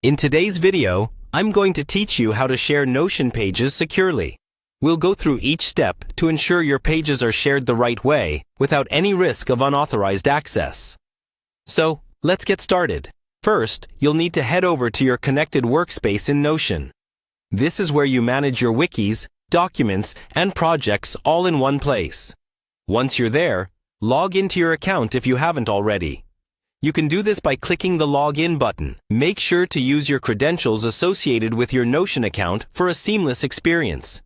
In today's video, I'm going to teach you how to share Notion pages securely. We'll go through each step to ensure your pages are shared the right way without any risk of unauthorized access. So, let's get started. First, you'll need to head over to your connected workspace in Notion. This is where you manage your wikis, documents, and projects all in one place. Once you're there, log into your account if you haven't already. You can do this by clicking the Login button. Make sure to use your credentials associated with your Notion account for a seamless experience.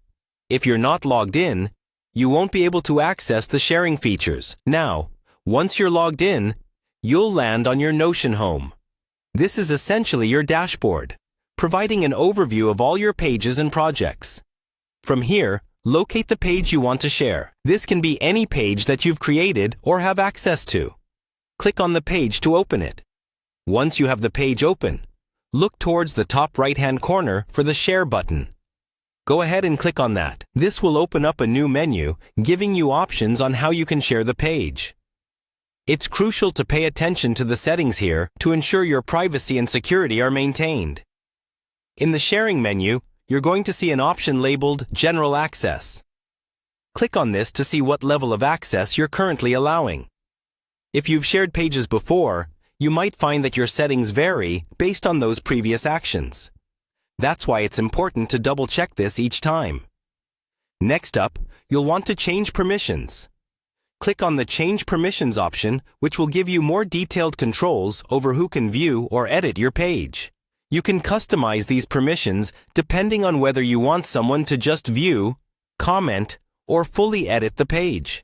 If you're not logged in, you won't be able to access the sharing features. Now, once you're logged in, you'll land on your Notion home. This is essentially your dashboard, providing an overview of all your pages and projects. From here, locate the page you want to share. This can be any page that you've created or have access to. Click on the page to open it. Once you have the page open, look towards the top right-hand corner for the Share button. Go ahead and click on that. This will open up a new menu, giving you options on how you can share the page. It's crucial to pay attention to the settings here to ensure your privacy and security are maintained. In the Sharing menu, you're going to see an option labeled General Access. Click on this to see what level of access you're currently allowing. If you've shared pages before, you might find that your settings vary based on those previous actions. That's why it's important to double-check this each time. Next up, you'll want to change permissions. Click on the Change Permissions option, which will give you more detailed controls over who can view or edit your page. You can customize these permissions depending on whether you want someone to just view, comment, or fully edit the page.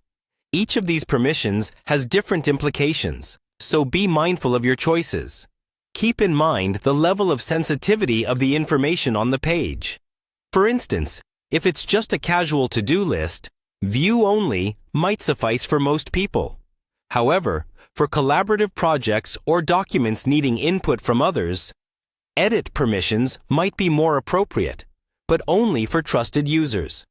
Each of these permissions has different implications, so be mindful of your choices. Keep in mind the level of sensitivity of the information on the page. For instance, if it's just a casual to-do list, view only might suffice for most people. However, for collaborative projects or documents needing input from others, edit permissions might be more appropriate, but only for trusted users.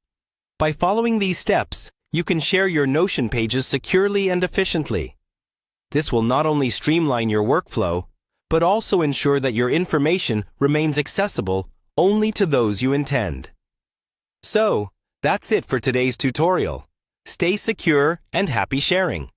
By following these steps, you can share your Notion pages securely and efficiently. This will not only streamline your workflow, but also ensure that your information remains accessible only to those you intend. So, that's it for today's tutorial. Stay secure and happy sharing.